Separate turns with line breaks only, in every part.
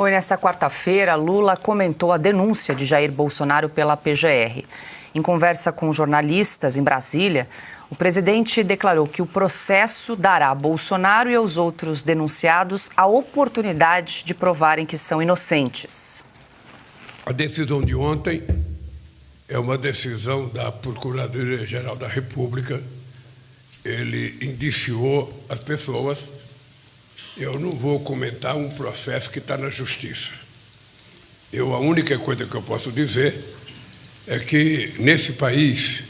Bom, nesta quarta-feira, Lula comentou a denúncia de Jair Bolsonaro pela PGR. Em conversa com jornalistas em Brasília, o presidente declarou que o processo dará a Bolsonaro e aos outros denunciados a oportunidade de provarem que são inocentes.
A decisão de ontem é uma decisão da Procuradoria-Geral da República. Ele indiciou as pessoas. Eu não vou comentar um processo que está na Justiça. A única coisa que eu posso dizer é que, nesse país,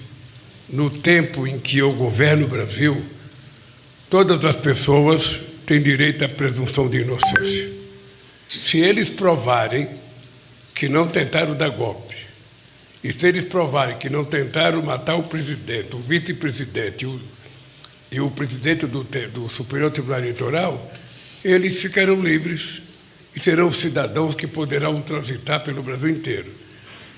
no tempo em que eu governo o Brasil, todas as pessoas têm direito à presunção de inocência. Se eles provarem que não tentaram dar golpe, e se eles provarem que não tentaram matar o presidente, o vice-presidente e o presidente do Superior Tribunal Eleitoral, eles ficarão livres e serão cidadãos que poderão transitar pelo Brasil inteiro.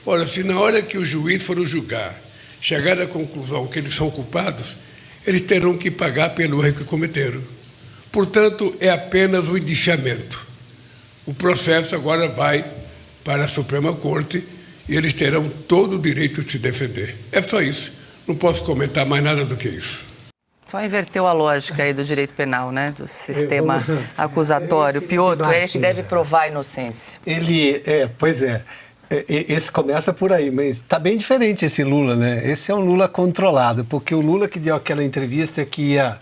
Ora, se na hora que o juiz for julgar, chegar à conclusão que eles são culpados, eles terão que pagar pelo erro que cometeram. Portanto, é apenas o indiciamento. O processo agora vai para a Suprema Corte e eles terão todo o direito de se defender. É só isso. Não posso comentar mais nada do que isso.
Só inverteu a lógica aí do direito penal, né? Do sistema acusatório. Piotr, ele que deve provar a inocência.
Pois é. Esse começa por aí, mas está bem diferente esse Lula, né? Esse é um Lula controlado, porque o Lula que deu aquela entrevista que ia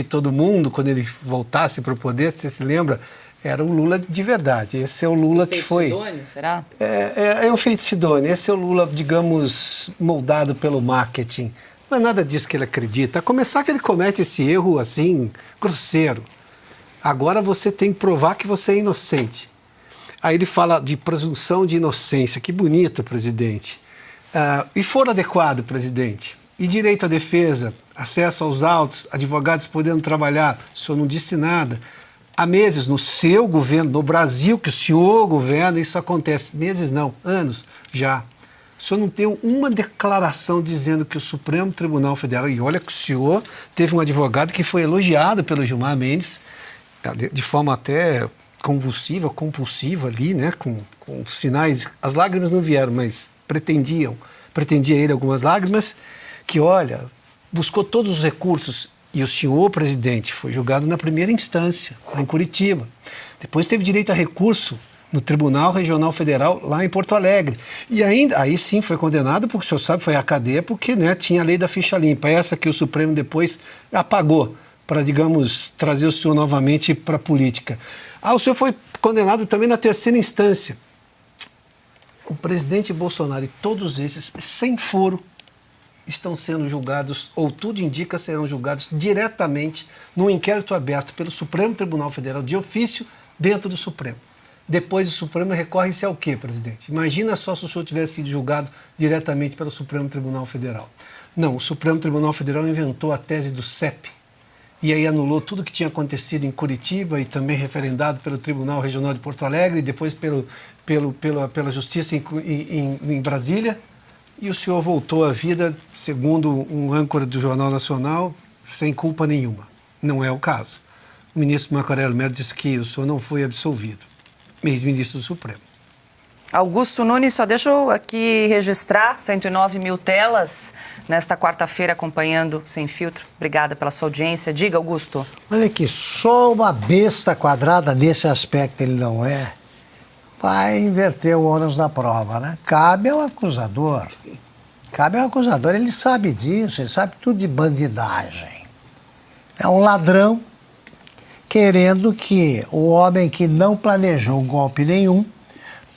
todo mundo quando ele voltasse para o poder, você se lembra? Era um Lula de verdade. Esse é o Lula que foi...
Sidônio, será?
É um feito Sidônio. Esse é o Lula, digamos, moldado pelo marketing. Não é nada disso que ele acredita. A começar que ele comete esse erro, assim, grosseiro. Agora você tem que provar que você é inocente. Aí ele fala de presunção de inocência. Que bonito, presidente. E for adequado, presidente? E direito à defesa, acesso aos autos, advogados podendo trabalhar. O senhor não disse nada. Há meses, no seu governo, no Brasil, que o senhor governa, isso acontece. Meses não, anos já. O senhor não tem uma declaração dizendo que o Supremo Tribunal Federal... E olha que o senhor teve um advogado que foi elogiado pelo Gilmar Mendes, de forma até convulsiva, compulsiva ali, né? Com sinais... As lágrimas não vieram, mas pretendia ele algumas lágrimas, que, olha, buscou todos os recursos. E o senhor, presidente, foi julgado na primeira instância, lá em Curitiba. Depois teve direito a recurso no Tribunal Regional Federal, lá em Porto Alegre. E ainda, aí sim foi condenado, porque o senhor sabe, foi à cadeia, porque tinha a lei da ficha limpa, essa que o Supremo depois apagou, para, digamos, trazer o senhor novamente para a política. O senhor foi condenado também na terceira instância. O presidente Bolsonaro e todos esses, sem foro, estão sendo julgados, ou tudo indica, serão julgados diretamente num inquérito aberto pelo Supremo Tribunal Federal de ofício dentro do Supremo. Depois o Supremo recorre-se ao quê, presidente? Imagina só se o senhor tivesse sido julgado diretamente pelo Supremo Tribunal Federal. Não, o Supremo Tribunal Federal inventou a tese do CEP e aí anulou tudo que tinha acontecido em Curitiba e também referendado pelo Tribunal Regional de Porto Alegre e depois pela Justiça em Brasília. E o senhor voltou à vida, segundo um âncora do Jornal Nacional, sem culpa nenhuma. Não é o caso. O ministro Marco Aurélio Mello disse que o senhor não foi absolvido, ex-ministro do Supremo.
Augusto Nunes, só deixa eu aqui registrar 109 mil telas nesta quarta-feira acompanhando Sem Filtro. Obrigada pela sua audiência. Diga, Augusto.
Olha aqui, só uma besta quadrada nesse aspecto ele não é. Vai inverter o ônus da prova, né? Cabe ao acusador. Ele sabe disso, ele sabe tudo de bandidagem. É um ladrão querendo que o homem que não planejou golpe nenhum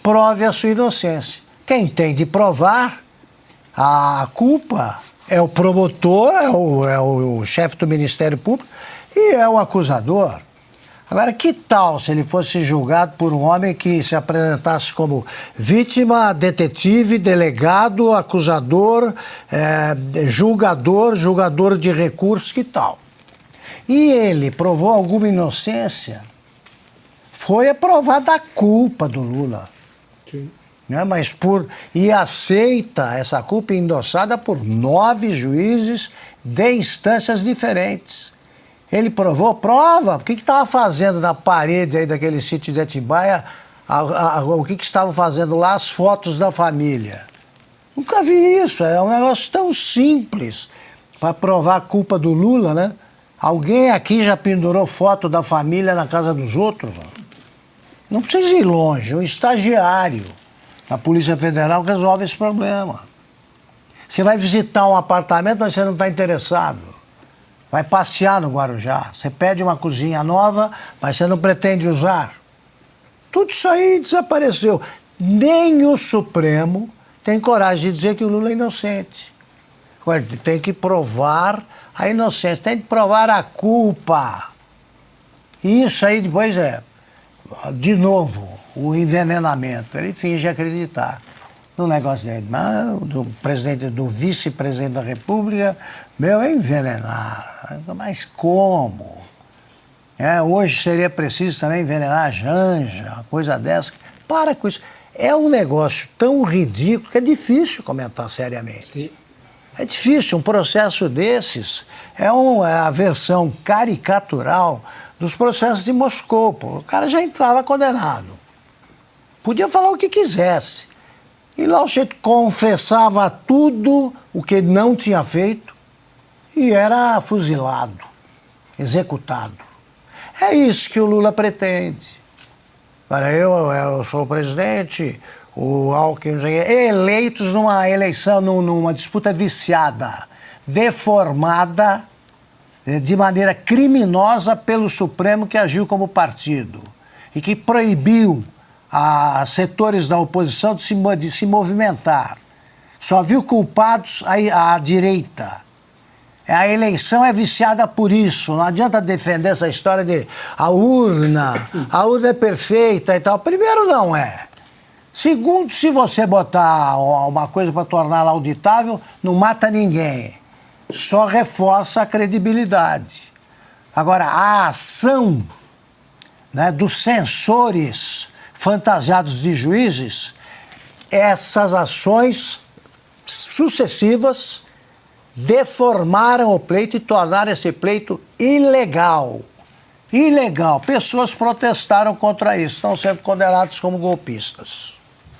prove a sua inocência. Quem tem de provar a culpa é o promotor, é o chefe do Ministério Público e é o acusador. Agora, que tal se ele fosse julgado por um homem que se apresentasse como vítima, detetive, delegado, acusador, julgador de recursos, que tal? E ele provou alguma inocência, foi aprovada a culpa do Lula. Sim. Né? E aceita essa culpa endossada por 9 juízes de instâncias diferentes. Ele prova. O que estava fazendo na parede aí daquele sítio de Atibaia O que estavam fazendo lá, as fotos da família. Nunca vi isso, é um negócio tão simples para provar a culpa do Lula, né? Alguém aqui já pendurou foto da família na casa dos outros? Não precisa ir longe, um estagiário da Polícia Federal resolve esse problema. Você vai visitar um apartamento, mas você não está interessado. Vai passear no Guarujá, você pede uma cozinha nova, mas você não pretende usar. Tudo isso aí desapareceu. Nem o Supremo tem coragem de dizer que o Lula é inocente. Tem que provar a inocência, tem que provar a culpa. E isso aí depois de novo, o envenenamento. Ele finge acreditar no negócio dele. Mas do vice-presidente da República, é envenenar. Mas como? Hoje seria preciso também envenenar a Janja, uma coisa dessa. Para com isso. É um negócio tão ridículo que é difícil comentar seriamente. Sim. É difícil, um processo desses é a versão caricatural dos processos de Moscou. Pô. O cara já entrava condenado. Podia falar o que quisesse. E lá o sujeito confessava tudo o que ele não tinha feito e era fuzilado, executado. É isso que o Lula pretende. Olha, eu sou o presidente, o Alckmin, eleitos numa eleição, numa disputa viciada, deformada de maneira criminosa pelo Supremo, que agiu como partido e que proibiu a setores da oposição de se movimentar. Só viu culpados à direita. A eleição é viciada por isso. Não adianta defender essa história de a urna é perfeita e tal. Primeiro, não é. Segundo, se você botar uma coisa para torná-la auditável, não mata ninguém. Só reforça a credibilidade. Agora, a ação, né, dos censores fantasiados de juízes, essas ações sucessivas deformaram o pleito e tornaram esse pleito ilegal. Ilegal. Pessoas protestaram contra isso, estão sendo condenados como golpistas.